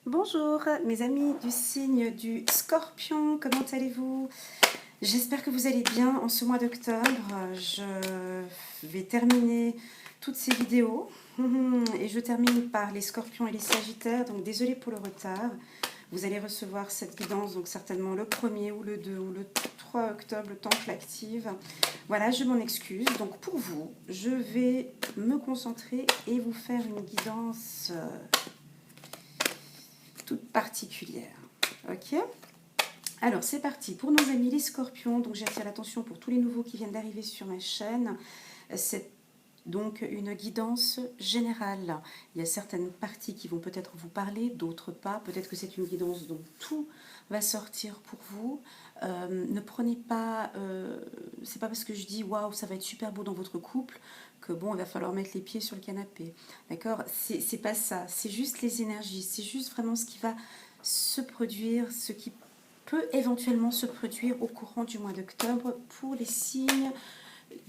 Bonjour mes amis du signe du Scorpion, comment allez-vous? J'espère que vous allez bien en ce mois d'octobre. Je vais terminer toutes ces vidéos et je termine par les Scorpions et les Sagittaires, donc désolé pour le retard. Vous allez recevoir cette guidance donc certainement le 1er ou le 2 ou le 3 octobre, le temps que je l'active. Voilà, je m'en excuse. Donc pour vous, je vais me concentrer et vous faire une guidance toute particulière. Ok? Alors c'est parti pour nos amis les Scorpions. Donc j'attire l'attention pour tous les nouveaux qui viennent d'arriver sur ma chaîne. C'est donc une guidance générale. Il y a certaines parties qui vont peut-être vous parler, d'autres pas. Peut-être que c'est une guidance dont tout va sortir pour vous. Ne prenez pas, c'est pas parce que je dis waouh, ça va être super beau dans votre couple que bon, il va falloir mettre les pieds sur le canapé. D'accord? C'est pas ça. C'est juste les énergies. C'est juste vraiment ce qui va se produire, ce qui peut éventuellement se produire au courant du mois d'octobre pour les signes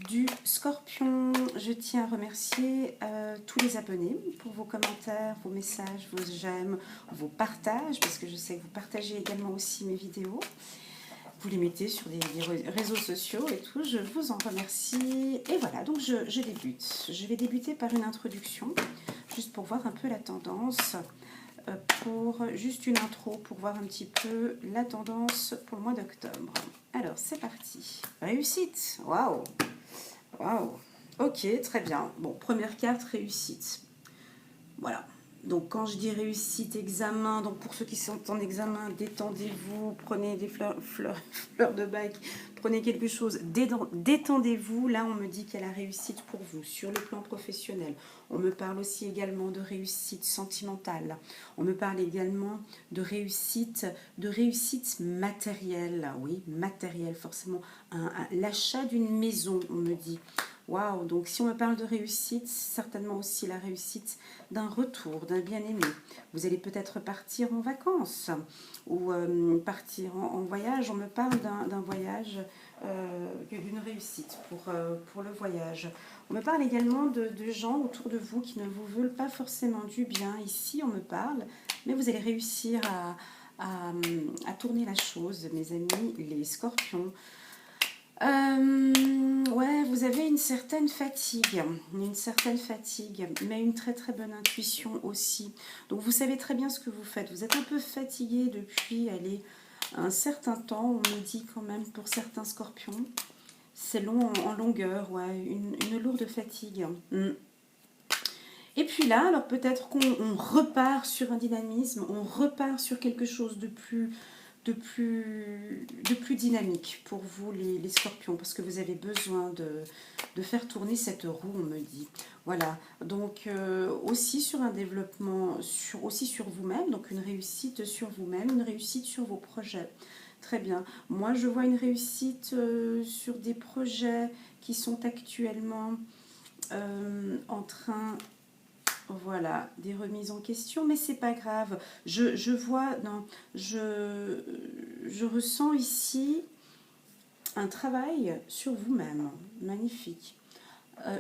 du Scorpion. Je tiens à remercier tous les abonnés pour vos commentaires, vos messages, vos j'aime, vos partages, parce que je sais que vous partagez également aussi mes vidéos. Vous les mettez sur des réseaux sociaux et tout, je vous en remercie. Et voilà, donc je débute. Je vais débuter par une introduction, juste pour voir un peu la tendance, pour juste une intro, pour voir un petit peu la tendance pour le mois d'octobre. Alors, c'est parti. Réussite. Waouh. Waouh. Ok, très bien. Bon, première carte, réussite. Voilà. Donc quand je dis réussite, examen, donc pour ceux qui sont en examen, détendez-vous, prenez des fleurs de bac, prenez quelque chose, détendez-vous. Là, on me dit qu'il y a la réussite pour vous sur le plan professionnel. On me parle aussi également de réussite sentimentale. On me parle également de réussite matérielle. Oui, matérielle, forcément. L'achat d'une maison, on me dit. Waouh, donc si on me parle de réussite, certainement aussi la réussite d'un retour, d'un bien-aimé. Vous allez peut-être partir en vacances ou partir en voyage. On me parle d'un voyage, d'une réussite pour le voyage. On me parle également de gens autour de vous qui ne vous veulent pas forcément du bien. Ici, on me parle, mais vous allez réussir à tourner la chose, mes amis, les Scorpions. Ouais, vous avez une certaine fatigue, mais une très très bonne intuition aussi. Donc vous savez très bien ce que vous faites. Vous êtes un peu fatigué depuis, allez, un certain temps, on me dit quand même pour certains Scorpions. C'est long en longueur, ouais, une lourde fatigue. Et puis là, alors peut-être qu'on repart sur un dynamisme, on repart sur quelque chose de plus dynamique pour vous les Scorpions, parce que vous avez besoin de faire tourner cette roue, on me dit. Voilà, donc aussi sur un développement, aussi sur vous-même, donc une réussite sur vous-même, une réussite sur vos projets. Très bien. Moi, je vois une réussite sur des projets qui sont actuellement en train, voilà, des remises en question, mais c'est pas grave. Je vois, non, je ressens ici un travail sur vous-même, magnifique.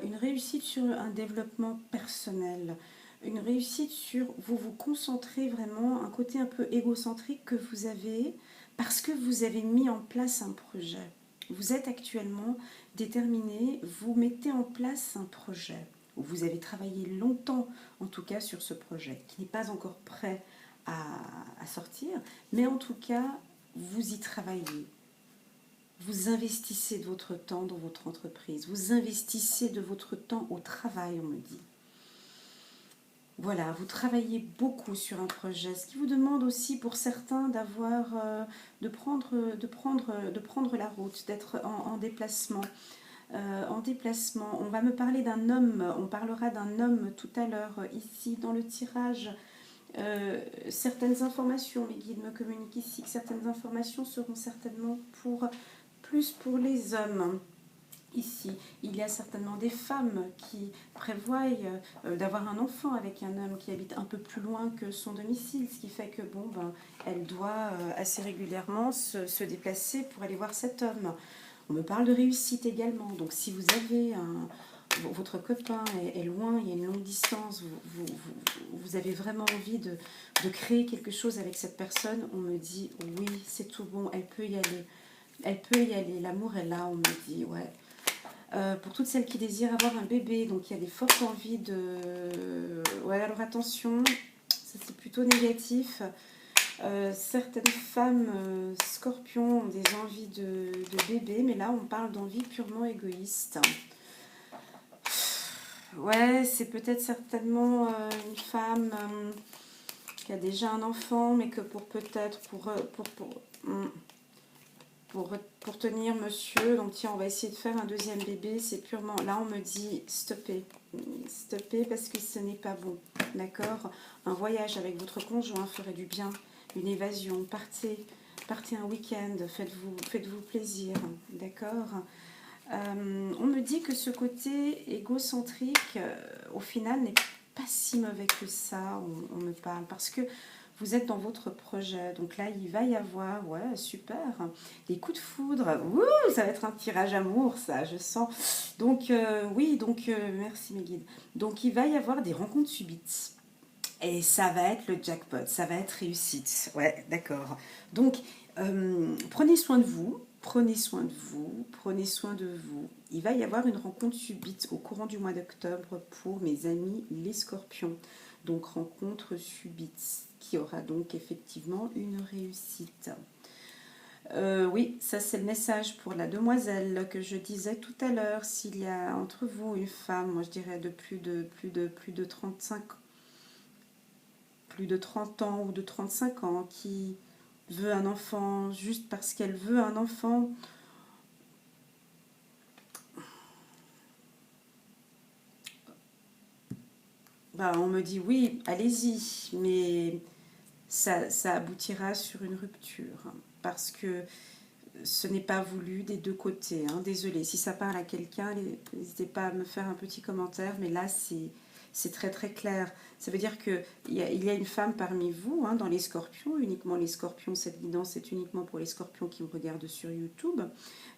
Une réussite sur un développement personnel, une réussite sur, vous vous concentrez vraiment, un côté un peu égocentrique que vous avez, parce que vous avez mis en place un projet. Vous êtes actuellement déterminé, vous mettez en place un projet. Vous avez travaillé longtemps, en tout cas, sur ce projet, qui n'est pas encore prêt à sortir, mais en tout cas, vous y travaillez. Vous investissez de votre temps dans votre entreprise, vous investissez de votre temps au travail, on me dit. Voilà, vous travaillez beaucoup sur un projet, ce qui vous demande aussi pour certains de prendre la route, d'être en déplacement. On va me parler d'un homme, on parlera d'un homme tout à l'heure ici dans le tirage. Certaines informations, mes guides me communiquent ici que certaines informations seront certainement plus pour les hommes. Ici, il y a certainement des femmes qui prévoient d'avoir un enfant avec un homme qui habite un peu plus loin que son domicile, ce qui fait que bon, elle doit assez régulièrement se déplacer pour aller voir cet homme. On me parle de réussite également, donc si vous avez votre copain est loin, il y a une longue distance, vous avez vraiment envie de créer quelque chose avec cette personne, on me dit oui, c'est tout bon, elle peut y aller. Elle peut y aller, l'amour est là, on me dit, ouais. Pour toutes celles qui désirent avoir un bébé, donc il y a des fortes envies de... Ouais, alors attention, ça c'est plutôt négatif. Certaines femmes scorpions ont des envies de bébé, mais là on parle d'envie purement égoïste. Ouais, c'est peut-être certainement une femme qui a déjà un enfant, mais que pour tenir monsieur, donc tiens, on va essayer de faire un deuxième bébé, c'est purement... Là, on me dit stoppez, stoppez parce que ce n'est pas bon, d'accord? Un voyage avec votre conjoint ferait du bien, une évasion, partez un week-end, faites-vous plaisir, d'accord? On me dit que ce côté égocentrique, au final, n'est pas si mauvais que ça, on me parle, parce que vous êtes dans votre projet, donc là il va y avoir, ouais super, des coups de foudre, ouh, ça va être un tirage amour ça, je sens. Donc oui, donc merci mes guides. Donc il va y avoir des rencontres subites. Et ça va être le jackpot, ça va être réussite, ouais d'accord. Donc prenez soin de vous, prenez soin de vous, prenez soin de vous. Il va y avoir une rencontre subite au courant du mois d'octobre pour mes amis les scorpions. Donc rencontre subite qui aura donc effectivement une réussite. Oui, ça c'est le message pour la demoiselle que je disais tout à l'heure. S'il y a entre vous une femme, moi je dirais de plus de 35, plus de 30 ans ou de 35 ans qui veut un enfant juste parce qu'elle veut un enfant, bah, on me dit oui, allez-y, mais ça aboutira sur une rupture parce que ce n'est pas voulu des deux côtés. Hein. Désolée, si ça parle à quelqu'un, n'hésitez pas à me faire un petit commentaire, mais là c'est très très clair. Ça veut dire qu'il y a une femme parmi vous, hein, dans les scorpions, uniquement les scorpions, cette guidance est uniquement pour les scorpions qui me regardent sur YouTube.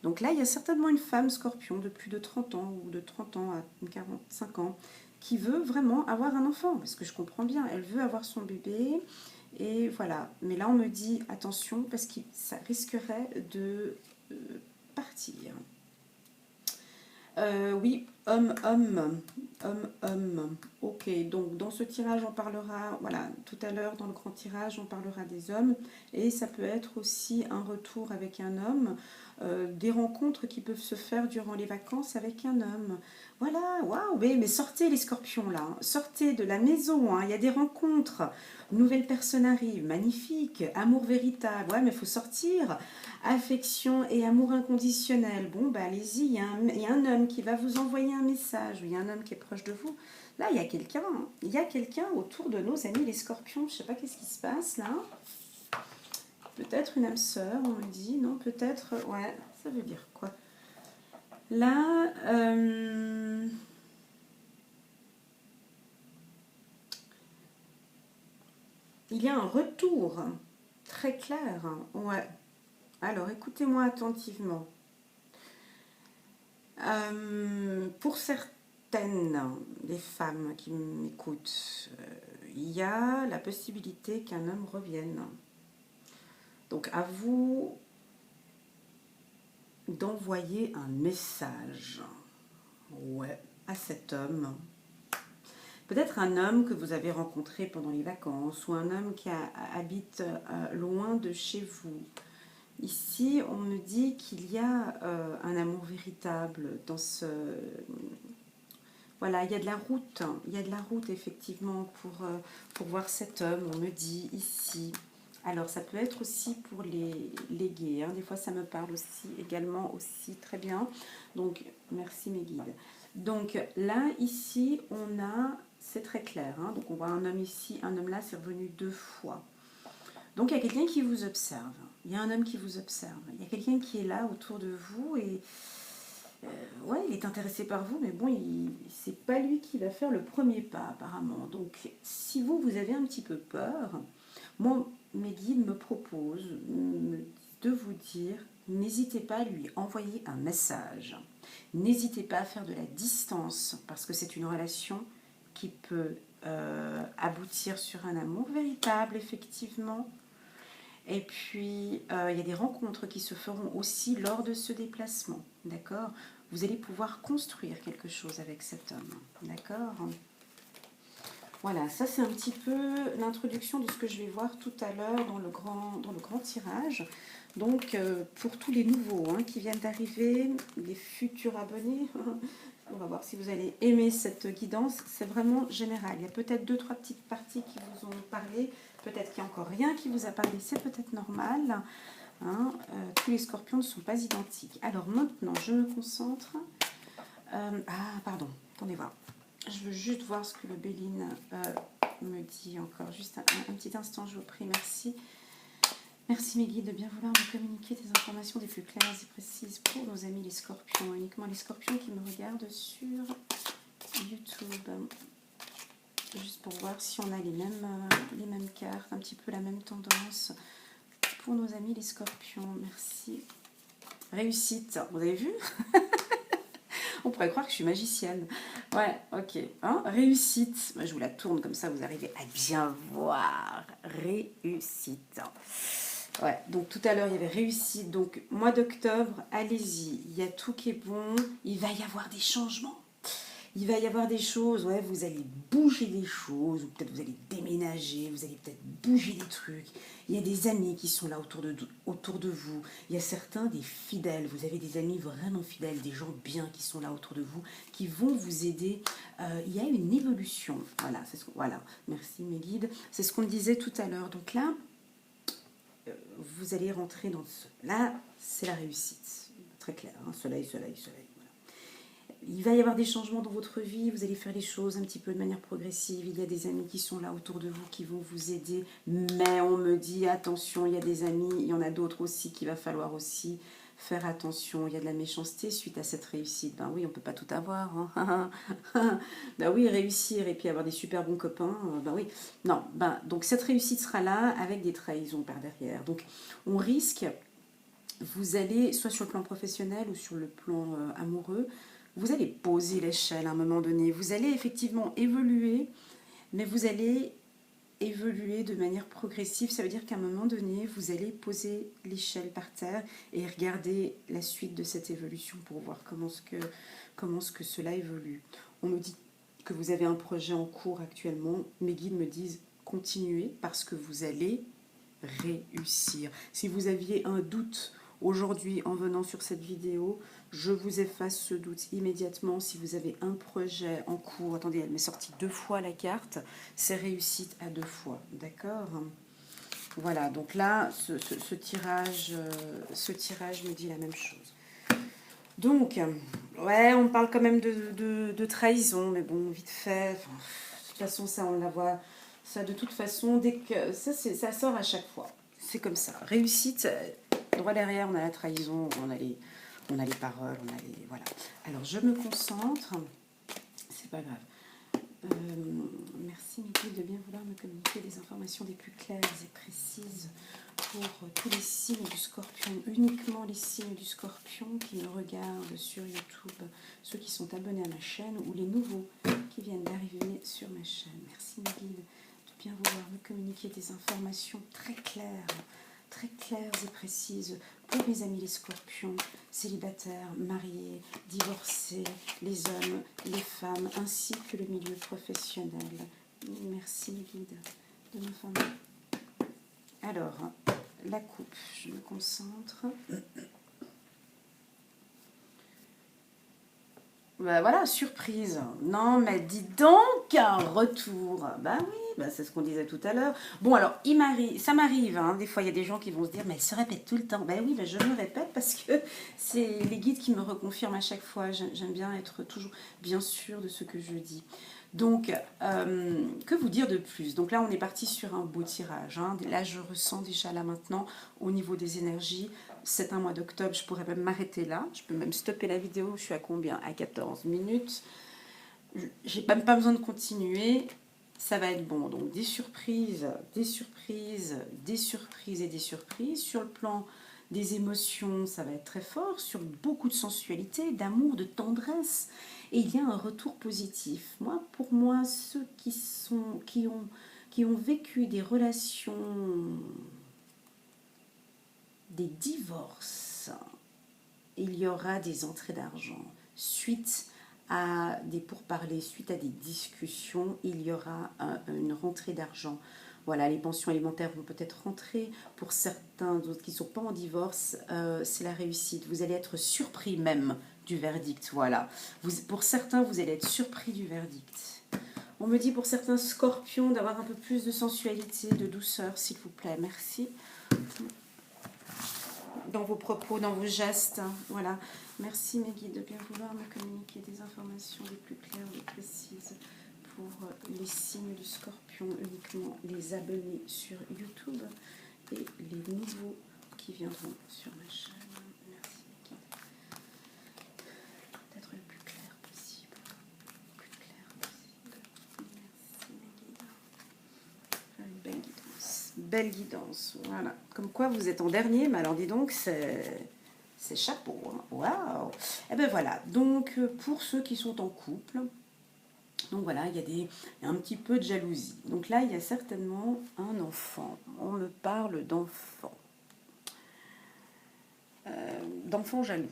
Donc là, il y a certainement une femme scorpion de plus de 30 ans ou de 30 ans à 45 ans qui veut vraiment avoir un enfant, parce que je comprends bien, elle veut avoir son bébé, et voilà. Mais là, on me dit attention parce que ça risquerait de partir. Oui, homme, homme, homme, homme. Ok, donc dans ce tirage, on parlera, voilà, tout à l'heure dans le grand tirage, on parlera des hommes. Et ça peut être aussi un retour avec un homme, des rencontres qui peuvent se faire durant les vacances avec un homme. Voilà, waouh, mais sortez les scorpions là, hein. Sortez de la maison, hein. Il y a des rencontres. Nouvelle personne arrive, magnifique, amour véritable. Ouais, mais il faut sortir. Affection et amour inconditionnel. Bon, bah allez-y, il y a un homme qui va vous envoyer un message, il y a un homme qui est proche de vous. Là, il y a quelqu'un, hein. Il y a quelqu'un autour de nos amis les scorpions. Je ne sais pas qu'est-ce qui se passe là. Peut-être une âme sœur, on me dit. Non, peut-être, ouais, ça veut dire quoi? Là, il y a un retour très clair. Ouais. Alors, écoutez-moi attentivement. Pour certaines des femmes qui m'écoutent, il y a la possibilité qu'un homme revienne. Donc, à vous d'envoyer un message, ouais, à cet homme. Peut-être un homme que vous avez rencontré pendant les vacances ou un homme qui habite loin de chez vous. Ici, on me dit qu'il y a un amour véritable dans ce... Voilà, il y a de la route, hein. Il y a de la route effectivement pour voir cet homme, on me dit ici. Alors ça peut être aussi pour les gays, hein. Des fois ça me parle aussi également aussi très bien. Donc merci mes guides. Donc là, ici, on a, c'est très clair, hein. Donc on voit un homme ici, un homme là, c'est revenu 2 fois. Donc il y a quelqu'un qui vous observe, il y a un homme qui vous observe, il y a quelqu'un qui est là autour de vous et ouais, il est intéressé par vous, mais bon, c'est pas lui qui va faire le premier pas apparemment. Donc si vous avez un petit peu peur, moi, mes guides me proposent de vous dire, n'hésitez pas à lui envoyer un message. N'hésitez pas à faire de la distance parce que c'est une relation qui peut aboutir sur un amour véritable, effectivement. Et puis, il y a des rencontres qui se feront aussi lors de ce déplacement, d'accord? Vous allez pouvoir construire quelque chose avec cet homme, d'accord? Voilà, ça c'est un petit peu l'introduction de ce que je vais voir tout à l'heure dans le grand tirage. Donc, pour tous les nouveaux qui viennent d'arriver, les futurs abonnés, on va voir si vous allez aimer cette guidance. C'est vraiment général. Il y a peut-être 2-3 petites parties qui vous ont parlé. Peut-être qu'il n'y a encore rien qui vous a parlé. C'est peut-être normal. Tous les scorpions ne sont pas identiques. Alors maintenant, je me concentre. Pardon. Attendez voir. Je veux juste voir ce que le Béline me dit encore. Juste un petit instant, je vous prie. Merci. Merci mes guides de bien vouloir me communiquer des informations des plus claires et précises pour nos amis les scorpions. Uniquement les scorpions qui me regardent sur YouTube. Juste pour voir si on a les mêmes cartes, un petit peu la même tendance pour nos amis les scorpions. Merci. Réussite. Vous avez vu? On pourrait croire que je suis magicienne. Ouais, ok. Réussite. Je vous la tourne comme ça, vous arrivez à bien voir. Réussite. Ouais, donc tout à l'heure, il y avait réussite. Donc, mois d'octobre, allez-y. Il y a tout qui est bon. Il va y avoir des changements. Il va y avoir des choses, ouais, vous allez bouger des choses, ou peut-être vous allez déménager, vous allez peut-être bouger des trucs. Il y a des amis qui sont là autour de vous. Il y a certains des fidèles, vous avez des amis vraiment fidèles, des gens bien qui sont là autour de vous, qui vont vous aider. Il y a une évolution, voilà, merci mes guides. C'est ce qu'on disait tout à l'heure. Donc là, vous allez rentrer dans ce... Là, c'est la réussite, très clair, soleil. Il va y avoir des changements dans votre vie, vous allez faire les choses un petit peu de manière progressive. Il y a des amis qui sont là autour de vous, qui vont vous aider. Mais on me dit, attention, il y a des amis, il y en a d'autres aussi qu'il va falloir aussi faire attention. Il y a de la méchanceté suite à cette réussite. Ben oui, on ne peut pas tout avoir. Ben oui, réussir et puis avoir des super bons copains, ben oui. Non, donc cette réussite sera là avec des trahisons par derrière. Donc on risque, vous allez, soit sur le plan professionnel ou sur le plan amoureux, vous allez poser l'échelle à un moment donné. Vous allez effectivement évoluer, mais vous allez évoluer de manière progressive. Ça veut dire qu'à un moment donné, vous allez poser l'échelle par terre et regarder la suite de cette évolution pour voir comment est-ce que cela évolue. On me dit que vous avez un projet en cours actuellement. Mes guides me disent continuez parce que vous allez réussir. Si vous aviez un doute aujourd'hui en venant sur cette vidéo, je vous efface ce doute immédiatement. Si vous avez un projet en cours, attendez, elle m'est sortie 2 fois la carte, c'est réussite à 2 fois, d'accord? Voilà, donc là, ce tirage me dit la même chose. Donc, ouais, on parle quand même de trahison, mais bon, vite fait, de toute façon, ça, on la voit, ça, de toute façon, dès que, ça sort à chaque fois, c'est comme ça. Réussite, droit derrière, on a la trahison, on a les paroles, voilà. Alors, je me concentre. C'est pas grave. Merci, Mickey, de bien vouloir me communiquer des informations les plus claires et précises pour tous les signes du scorpion. Uniquement les signes du scorpion qui me regardent sur YouTube, ceux qui sont abonnés à ma chaîne ou les nouveaux qui viennent d'arriver sur ma chaîne. Merci, Mickey, de bien vouloir me communiquer des informations très claires et précises pour mes amis les scorpions, célibataires, mariés, divorcés, les hommes, les femmes, ainsi que le milieu professionnel. Merci guide de m'informer. Alors, la coupe, je me concentre. Ben voilà, surprise. Non, mais dis donc, un retour. Ben oui, c'est ce qu'on disait tout à l'heure. Bon, alors, ça m'arrive, des fois, il y a des gens qui vont se dire, mais elle se répète tout le temps. Ben oui, je me répète parce que c'est les guides qui me reconfirment à chaque fois. J'aime bien être toujours bien sûre de ce que je dis. Donc, que vous dire de plus? Donc là, on est parti sur un beau tirage. Là, je ressens déjà là maintenant, au niveau des énergies, c'est un mois d'octobre, je pourrais même m'arrêter là. Je peux même stopper la vidéo. Je suis à combien? À 14 minutes. J'ai même pas besoin de continuer. Ça va être bon. Donc, des surprises. Sur le plan des émotions, ça va être très fort, sur beaucoup de sensualité, d'amour, de tendresse. Et il y a un retour positif. Pour moi, ceux qui ont vécu des relations, des divorces, il y aura des entrées d'argent. Suite à des pourparlers, suite à des discussions, il y aura une rentrée d'argent. Voilà, les pensions alimentaires vont peut-être rentrer. Pour certains d'autres qui ne sont pas en divorce, c'est la réussite. Vous allez être surpris même du verdict. Voilà. Pour certains, vous allez être surpris du verdict. On me dit pour certains scorpions d'avoir un peu plus de sensualité, de douceur, s'il vous plaît. Merci. Dans vos propos, dans vos gestes. Voilà. Merci mes guides de bien vouloir me communiquer des informations les plus claires et précises pour les signes du scorpion, uniquement les abonnés sur YouTube et les nouveaux qui viendront sur ma chaîne. Merci mes guides. D'être le plus clair possible. Le plus clair possible. Merci mes guides. Une belle guidance. Belle guidance. Voilà. Comme quoi vous êtes en dernier, mais alors dis donc, c'est chapeau. Hein. Waouh! Et ben voilà. Donc pour ceux qui sont en couple, donc voilà, il y a un petit peu de jalousie. Donc là, il y a certainement un enfant. On me parle d'enfant. D'enfant jaloux.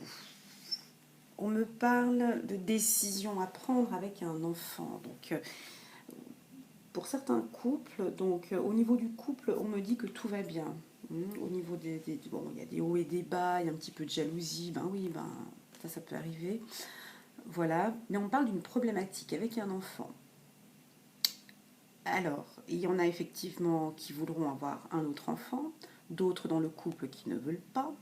On me parle de décision à prendre avec un enfant. Donc pour certains couples, donc au niveau du couple, on me dit que tout va bien. Au niveau bon, il y a des hauts et des bas, il y a un petit peu de jalousie. Ben oui, ça peut arriver. Voilà, mais on parle d'une problématique avec un enfant. Alors, il y en a effectivement qui voudront avoir un autre enfant, d'autres dans le couple qui ne veulent pas.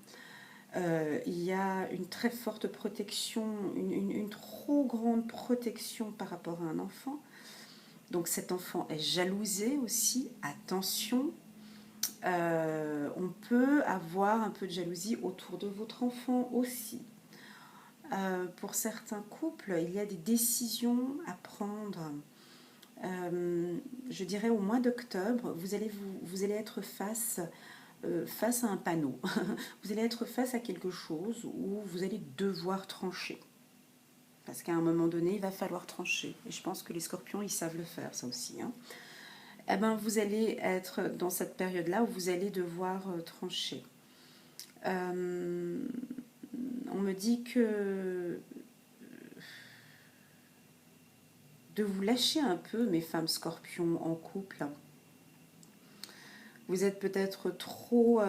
Il y a une très forte protection, une trop grande protection par rapport à un enfant. Donc cet enfant est jalousé aussi, attention. On peut avoir un peu de jalousie autour de votre enfant aussi. Pour certains couples, il y a des décisions à prendre. Je dirais au mois d'octobre, vous allez être face à un panneau. Vous allez être face à quelque chose où vous allez devoir trancher. Parce qu'à un moment donné, il va falloir trancher. Et je pense que les scorpions, ils savent le faire, ça aussi. Hein. Eh ben, vous allez être dans cette période-là où vous allez devoir trancher. On me dit que de vous lâcher un peu, mes femmes scorpions en couple. Vous êtes peut-être trop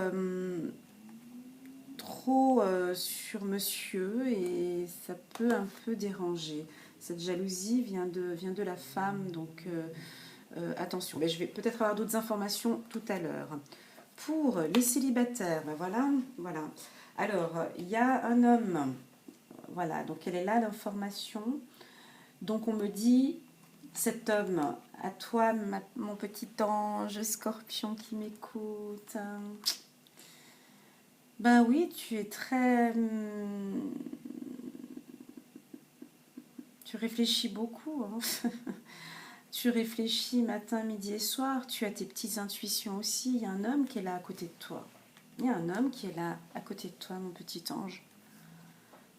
sur monsieur et ça peut un peu déranger. Cette jalousie vient de la femme, donc attention. Mais je vais peut-être avoir d'autres informations tout à l'heure. Pour les célibataires, ben voilà. Alors, il y a un homme, voilà, donc elle est là l'information. Donc on me dit, cet homme, à toi, mon petit ange scorpion qui m'écoute. Ben oui, tu es très... Tu réfléchis beaucoup. Hein. Tu réfléchis matin, midi et soir. Tu as tes petites intuitions aussi. Il y a un homme qui est là à côté de toi. Il y a un homme qui est là à côté de toi, mon petit ange.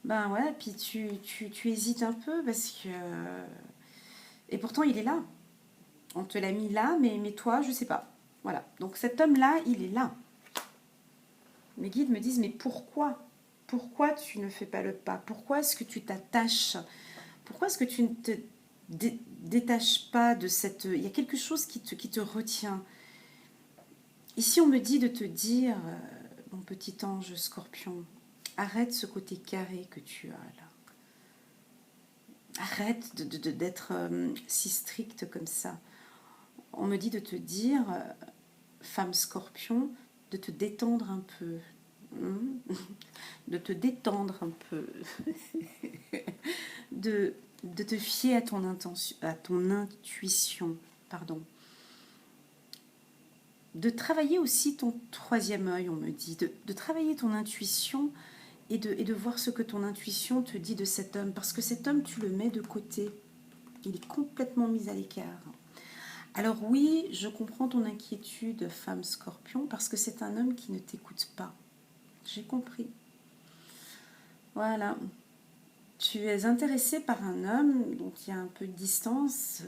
Ben ouais, puis tu hésites un peu parce que... Et pourtant, il est là. On te l'a mis là, mais toi, je sais pas. Voilà. Donc cet homme-là, il est là. Mes guides me disent, mais pourquoi? Pourquoi tu ne fais pas le pas? Pourquoi est-ce que tu t'attaches? Pourquoi est-ce que tu ne te détaches pas de cette... Il y a quelque chose qui te retient. Ici, on me dit de te dire, mon petit ange scorpion, arrête ce côté carré que tu as là. Arrête d'être si stricte comme ça. On me dit de te dire, femme scorpion, de te détendre un peu. De te détendre un peu. de te fier à ton intuition. Pardon. De travailler aussi ton troisième œil, on me dit. De travailler ton intuition et de voir ce que ton intuition te dit de cet homme. Parce que cet homme, tu le mets de côté. Il est complètement mis à l'écart. Alors oui, je comprends ton inquiétude, femme scorpion, parce que c'est un homme qui ne t'écoute pas. j'ai compris. Voilà. Tu es intéressé par un homme dont il y a un peu de distance,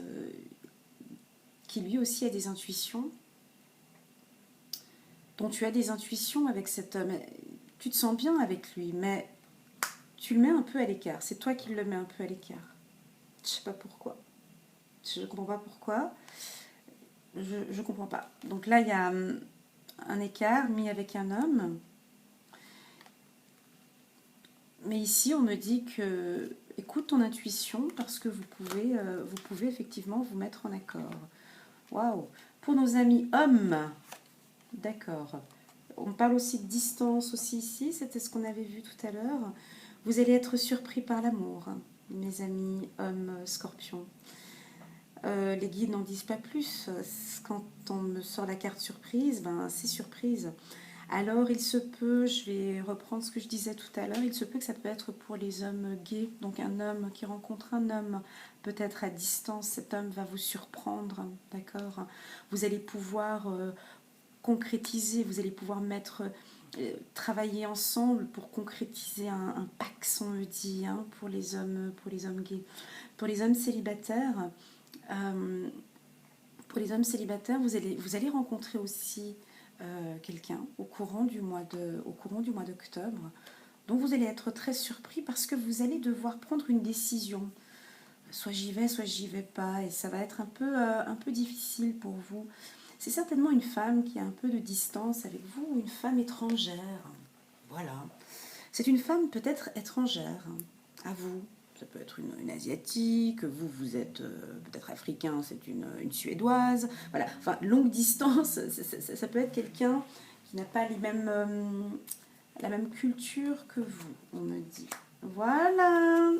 qui lui aussi a des intuitions, dont tu as des intuitions avec cet homme. Tu te sens bien avec lui, mais tu le mets un peu à l'écart. C'est toi qui le mets un peu à l'écart. Je sais pas pourquoi. Je ne comprends pas pourquoi. Je comprends pas. Donc là, il y a un écart mis avec un homme. Mais ici, on me dit que écoute ton intuition parce que vous pouvez effectivement vous mettre en accord. Waouh! Pour nos amis hommes, d'accord. On parle aussi de distance aussi ici, c'était ce qu'on avait vu tout à l'heure. Vous allez être surpris par l'amour, mes amis hommes scorpions. Les guides n'en disent pas plus. Quand on me sort la carte surprise, ben c'est surprise. Alors il se peut, je vais reprendre ce que je disais tout à l'heure, il se peut que ça peut être pour les hommes gays, donc un homme qui rencontre un homme, peut-être à distance, cet homme va vous surprendre, d'accord? Vous allez pouvoir concrétiser, vous allez pouvoir travailler ensemble pour concrétiser un pax, on me dit, hein, pour les hommes gays. Pour les hommes célibataires, euh, vous allez rencontrer aussi quelqu'un au courant du mois d'octobre. Donc vous allez être très surpris parce que vous allez devoir prendre une décision. Soit j'y vais, soit j'y vais pas. Et ça va être un peu difficile pour vous. C'est certainement une femme qui a un peu de distance avec vous ou une femme étrangère. Voilà. C'est une femme peut-être étrangère à vous. Ça peut être une asiatique, vous êtes peut-être africain, c'est une suédoise. Voilà, enfin, longue distance, ça peut être quelqu'un qui n'a pas la même culture que vous, on me dit. Voilà,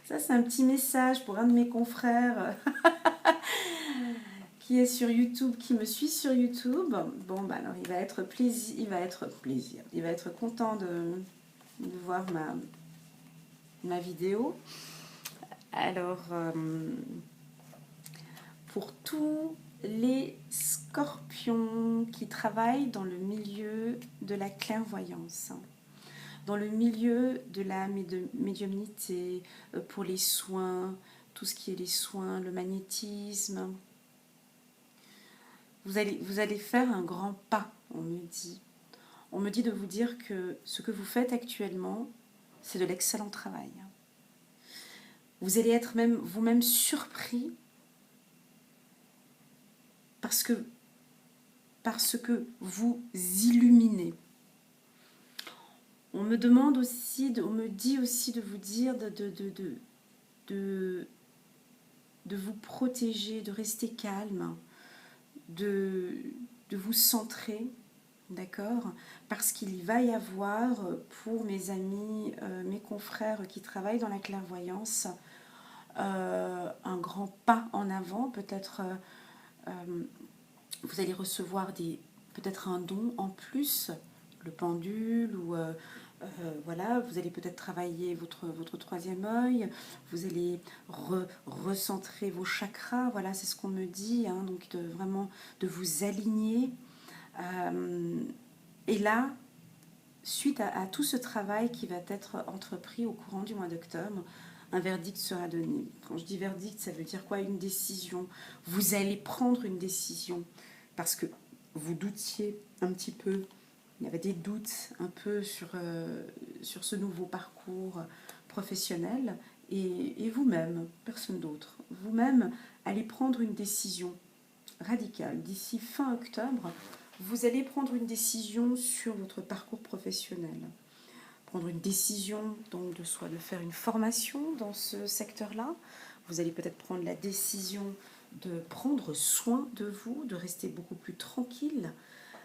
ça c'est un petit message pour un de mes confrères qui est sur YouTube, qui me suit sur YouTube. Bon, bah alors il va être content de voir ma vidéo. Alors, pour tous les scorpions qui travaillent dans le milieu de la clairvoyance, dans le milieu de la médiumnité, pour les soins, tout ce qui est les soins, le magnétisme, vous allez faire un grand pas, on me dit. On me dit de vous dire que ce que vous faites actuellement, c'est de l'excellent travail. Vous allez être même vous-même surpris parce que vous illuminez. On me dit aussi de vous dire de vous protéger, de rester calme, de vous centrer, d'accord? Parce qu'il va y avoir, pour mes amis, mes confrères qui travaillent dans la clairvoyance, un grand pas en avant, peut-être vous allez recevoir peut-être un don en plus, le pendule ou voilà, vous allez peut-être travailler votre troisième œil, vous allez recentrer vos chakras, voilà, c'est ce qu'on me dit, hein, donc vraiment de vous aligner. Et là, suite à tout ce travail qui va être entrepris au courant du mois d'octobre, un verdict sera donné. Quand je dis verdict, ça veut dire quoi? Une décision. Vous allez prendre une décision parce que vous doutiez un petit peu, il y avait des doutes un peu sur ce nouveau parcours professionnel et vous-même, personne d'autre, vous-même allez prendre une décision radicale. D'ici fin octobre, vous allez prendre une décision sur votre parcours professionnel. Prendre une décision donc de faire une formation dans ce secteur-là. Vous allez peut-être prendre la décision de prendre soin de vous, de rester beaucoup plus tranquille.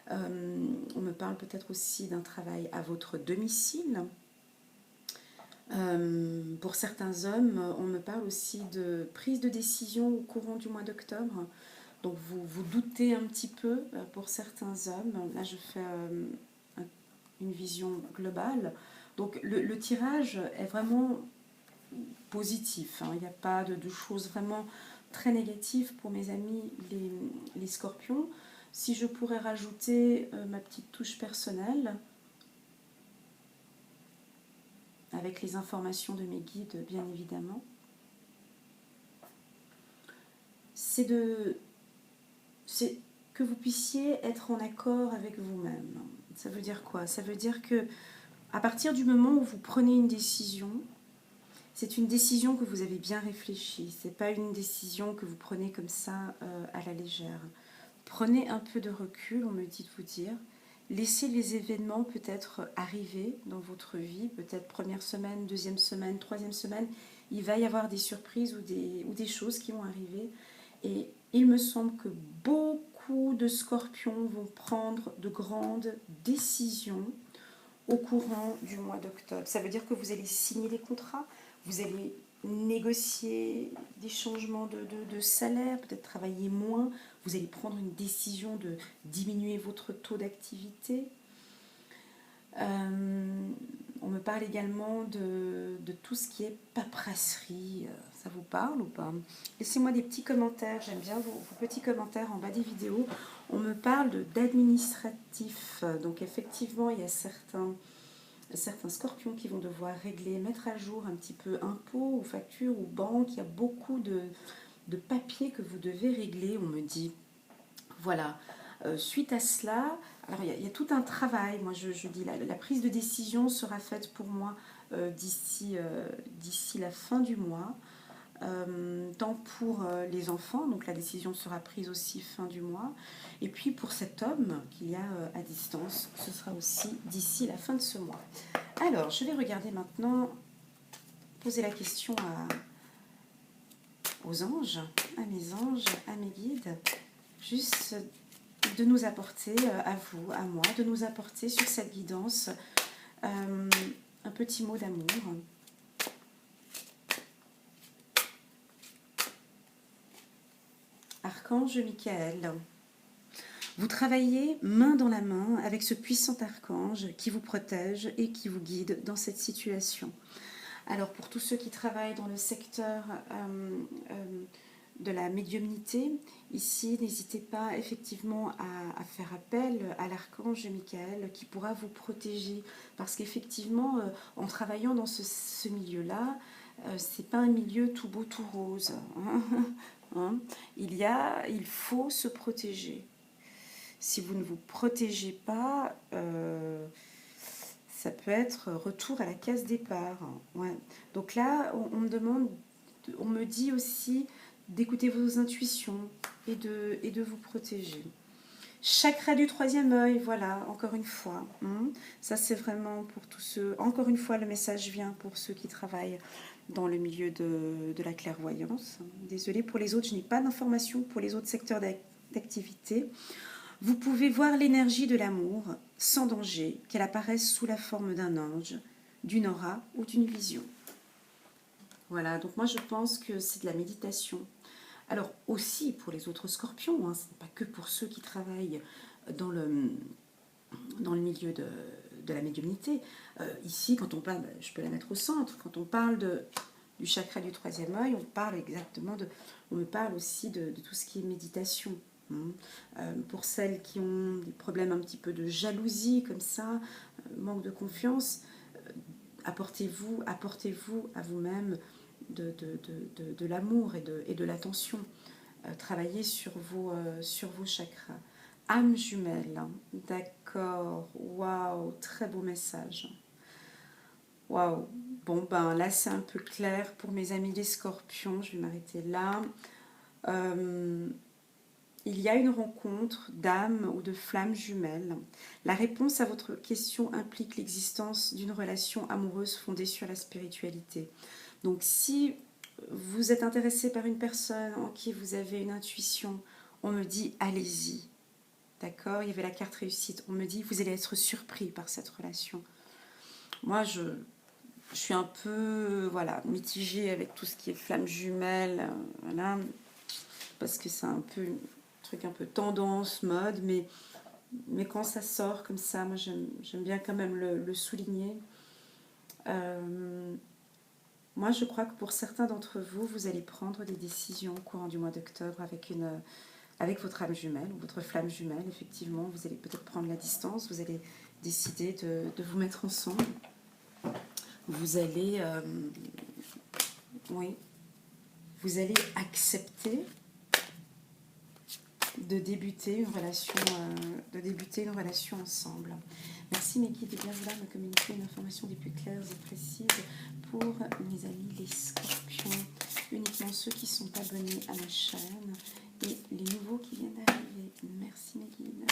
On me parle peut-être aussi d'un travail à votre domicile. Pour certains hommes, on me parle aussi de prise de décision au courant du mois d'octobre. Donc vous doutez un petit peu pour certains hommes. Là, je fais une vision globale. Donc le tirage est vraiment positif. Hein. Il n'y a pas de choses vraiment très négatives pour mes amis les scorpions. Si je pourrais rajouter ma petite touche personnelle, avec les informations de mes guides, bien évidemment, c'est que vous puissiez être en accord avec vous-même. Ça veut dire quoi? Ça veut dire que à partir du moment où vous prenez une décision, c'est une décision que vous avez bien réfléchie. C'est pas une décision que vous prenez comme ça à la légère. Prenez un peu de recul, on me dit de vous dire. Laissez les événements peut-être arriver dans votre vie, peut-être première semaine, deuxième semaine, troisième semaine. Il va y avoir des surprises ou des choses qui vont arriver. Et il me semble que beaucoup de scorpions vont prendre de grandes décisions au courant du mois d'octobre. Ça veut dire que vous allez signer des contrats, vous allez négocier des changements de salaire, peut-être travailler moins, vous allez prendre une décision de diminuer votre taux d'activité. On me parle également de tout ce qui est paperasserie. Ça vous parle ou pas? Laissez-moi des petits commentaires, j'aime bien vos petits commentaires en bas des vidéos. On me parle d'administratif, donc effectivement il y a certains scorpions qui vont devoir régler, mettre à jour un petit peu impôts ou factures ou banques. Il y a beaucoup de papiers que vous devez régler, on me dit. Voilà. Suite à cela, alors il y a tout un travail. Moi, je dis la prise de décision sera faite pour moi d'ici la fin du mois. Tant pour les enfants, donc la décision sera prise aussi fin du mois. Et puis pour cet homme qu'il y a à distance, ce sera aussi d'ici la fin de ce mois. Alors, je vais regarder maintenant, poser la question aux anges, à mes anges, à mes guides, juste de nous apporter, à vous, à moi, de nous apporter sur cette guidance un petit mot d'amour. Archange Michael, vous travaillez main dans la main avec ce puissant archange qui vous protège et qui vous guide dans cette situation. Alors pour tous ceux qui travaillent dans le secteur de la médiumnité, ici n'hésitez pas effectivement à faire appel à l'archange Michael qui pourra vous protéger, parce qu'effectivement en travaillant dans ce milieu-là, c'est pas un milieu tout beau tout rose. Hein. Il faut se protéger. Si vous ne vous protégez pas, ça peut être retour à la case départ. Ouais. Donc là, on me dit aussi d'écouter vos intuitions et de vous protéger. Chakra du troisième œil, voilà, encore une fois. Ça, c'est vraiment pour tous ceux... Encore une fois, le message vient pour ceux qui travaillent dans le milieu de la clairvoyance. Désolée pour les autres, je n'ai pas d'informations pour les autres secteurs d'activité. Vous pouvez voir l'énergie de l'amour sans danger, qu'elle apparaisse sous la forme d'un ange, d'une aura ou d'une vision. Voilà, donc moi je pense que c'est de la méditation. Alors aussi pour les autres scorpions, ce n'est pas que pour ceux qui travaillent dans le milieu de la médiumnité. Ici, quand on parle, je peux la mettre au centre, quand on parle du chakra du troisième œil, on me parle aussi de tout ce qui est méditation. Pour celles qui ont des problèmes un petit peu de jalousie comme ça, manque de confiance, apportez-vous à vous-même de l'amour et de l'attention. Travaillez sur vos chakras. Âme jumelle, d'accord, waouh, très beau message. Waouh, bon ben là c'est un peu clair pour mes amis les scorpions, je vais m'arrêter là. Il y a une rencontre d'âmes ou de flammes jumelles. La réponse à votre question implique l'existence d'une relation amoureuse fondée sur la spiritualité. Donc si vous êtes intéressé par une personne en qui vous avez une intuition, on me dit allez-y. D'accord? Il y avait la carte réussite. On me dit vous allez être surpris par cette relation. Moi, je suis un peu mitigée avec tout ce qui est flammes jumelles. Voilà, parce que c'est un peu... un peu tendance, mode, mais quand ça sort comme ça, moi j'aime bien quand même le souligner. Moi je crois que pour certains d'entre vous, vous allez prendre des décisions au courant du mois d'octobre avec votre âme jumelle ou votre flamme jumelle. Effectivement, vous allez peut-être prendre la distance, vous allez décider de vous mettre ensemble. vous allez, oui, vous allez accepter de débuter une relation ensemble. Merci mes guides de bien vouloir me communiquer une information des plus claires et précises pour mes amis les scorpions, uniquement ceux qui sont abonnés à ma chaîne et les nouveaux qui viennent d'arriver. Merci mes guides.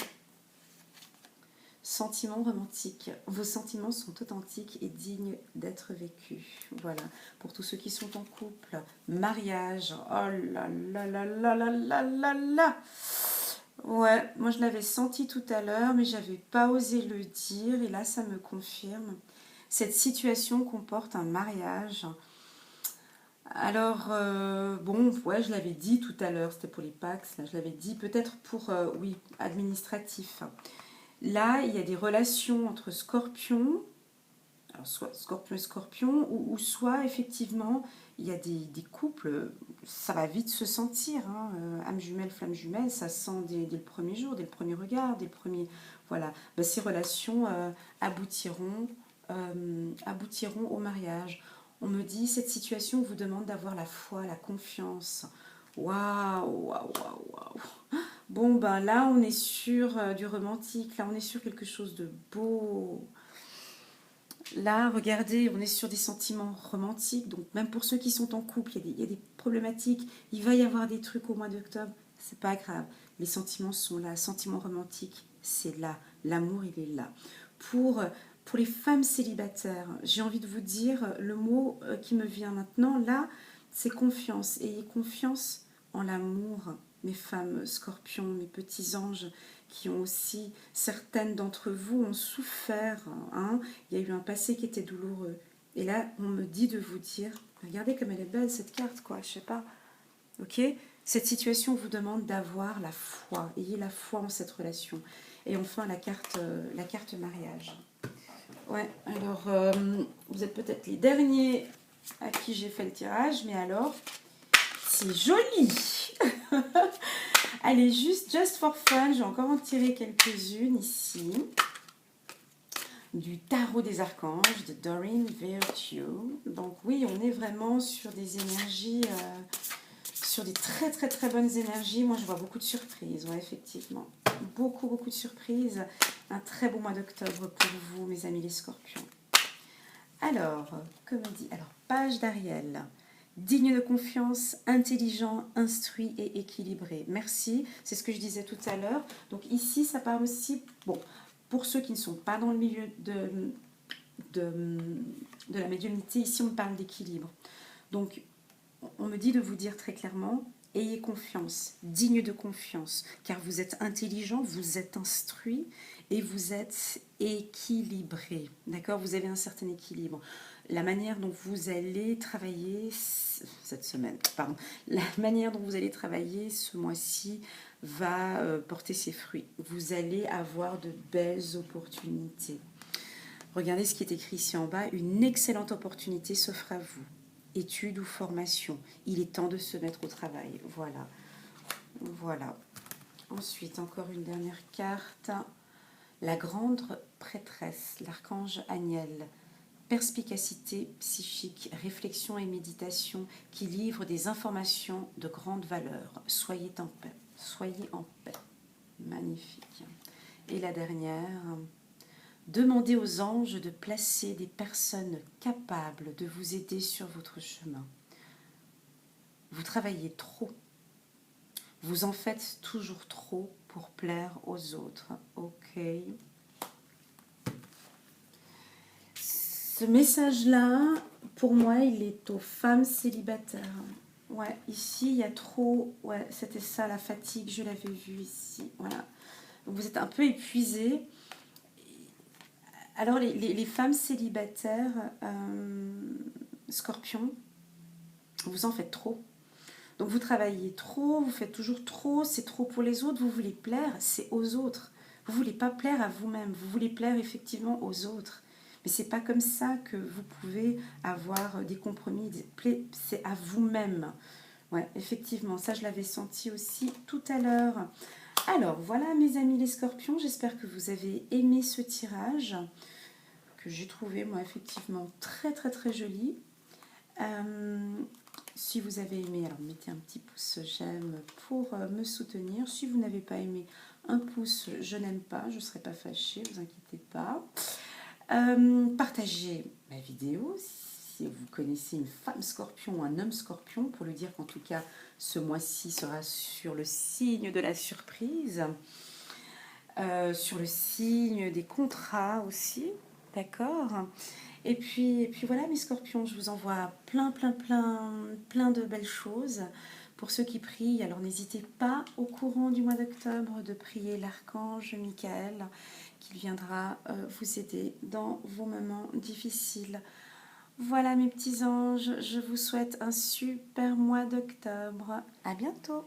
Sentiments romantiques. Vos sentiments sont authentiques et dignes d'être vécus. Voilà. Pour tous ceux qui sont en couple, mariage. Oh là là là là là là là là. Ouais, moi je l'avais senti tout à l'heure, mais j'avais pas osé le dire. Et là, ça me confirme. Cette situation comporte un mariage. Alors, bon, ouais, je l'avais dit tout à l'heure, c'était pour les Pax, là, je l'avais dit, peut-être pour, oui, administratif. Là, il y a des relations entre scorpions, alors soit scorpion et scorpion, ou soit effectivement, il y a des couples, ça va vite se sentir, hein, âme jumelle, flamme jumelle, ça se sent dès le premier jour, dès le premier regard, dès le premier... Voilà, ben, ces relations aboutiront au mariage. On me dit, cette situation vous demande d'avoir la foi, la confiance. Waouh, waouh, waouh, waouh. Bon, ben là, on est sur du romantique, là, on est sur quelque chose de beau. Là, regardez, on est sur des sentiments romantiques, donc même pour ceux qui sont en couple, il y a des problématiques, il va y avoir des trucs au mois d'octobre, c'est pas grave. Les sentiments sont là, sentiments romantiques, c'est là, l'amour, il est là. Pour les femmes célibataires, j'ai envie de vous dire, le mot qui me vient maintenant, là, c'est confiance. Ayez confiance en l'amour, mes femmes scorpions, mes petits anges, qui ont aussi, certaines d'entre vous ont souffert, hein. Il y a eu un passé qui était douloureux. Et là, on me dit de vous dire, regardez comme elle est belle cette carte, quoi, je sais pas, ok. Cette situation vous demande d'avoir la foi, ayez la foi en cette relation. Et enfin, la carte mariage. Ouais, alors, vous êtes peut-être les derniers à qui j'ai fait le tirage, mais alors, c'est joli. Allez, just for fun, je vais encore en tirer quelques-unes ici. Du tarot des archanges de Doreen Virtue. Donc oui, on est vraiment sur des énergies, sur des très très très bonnes énergies. Moi, je vois beaucoup de surprises, ouais, effectivement. Beaucoup de surprises. Un très beau mois d'octobre pour vous, mes amis les scorpions. Alors, comme on dit, alors page d'Ariel. Digne de confiance, intelligent, instruit et équilibré. Merci, c'est ce que je disais tout à l'heure. Donc ici, ça parle aussi, bon, pour ceux qui ne sont pas dans le milieu de la médiumnité, ici on parle d'équilibre. Donc, on me dit de vous dire très clairement, ayez confiance, digne de confiance, car vous êtes intelligent, vous êtes instruit et vous êtes équilibré. D'accord? Vous avez un certain équilibre. La manière dont vous allez travailler cette semaine, pardon, la manière dont vous allez travailler ce mois-ci va porter ses fruits. Vous allez avoir de belles opportunités. Regardez ce qui est écrit ici en bas. Une excellente opportunité s'offre à vous. Études ou formation. Il est temps de se mettre au travail. Voilà. Voilà. Ensuite, encore une dernière carte. La grande prêtresse, l'archange Aniel. Perspicacité psychique, réflexion et méditation qui livrent des informations de grande valeur. Soyez en paix. Soyez en paix. Magnifique. Et la dernière, demandez aux anges de placer des personnes capables de vous aider sur votre chemin. Vous travaillez trop. Vous en faites toujours trop pour plaire aux autres. Ok. Ce message-là, pour moi, il est aux femmes célibataires. Ouais, ici, il y a trop... Ouais, c'était ça, la fatigue, je l'avais vu ici. Voilà. Donc, vous êtes un peu épuisés. Alors, les femmes célibataires, scorpions, vous en faites trop. Donc, vous travaillez trop, vous faites toujours trop, c'est trop pour les autres, vous voulez plaire, c'est aux autres. Vous ne voulez pas plaire à vous-même, vous voulez plaire effectivement aux autres. Mais c'est pas comme ça que vous pouvez avoir des compromis, c'est à vous-même. Ouais, effectivement, ça je l'avais senti aussi tout à l'heure. Alors, voilà mes amis les scorpions, j'espère que vous avez aimé ce tirage. que j'ai trouvé, moi, effectivement, très, très, très joli. Si vous avez aimé, alors mettez un petit pouce j'aime pour me soutenir. Si vous n'avez pas aimé, un pouce je n'aime pas, je ne serai pas fâchée, vous inquiétez pas. Partagez ma vidéo si vous connaissez une femme scorpion ou un homme scorpion pour lui dire qu'en tout cas ce mois-ci sera sur le signe de la surprise, sur le signe des contrats aussi, d'accord. Et puis voilà mes scorpions, je vous envoie plein de belles choses. Pour ceux qui prient, alors n'hésitez pas au courant du mois d'octobre de prier l'archange Michael qui viendra vous aider dans vos moments difficiles. Voilà mes petits anges, je vous souhaite un super mois d'octobre. À bientôt.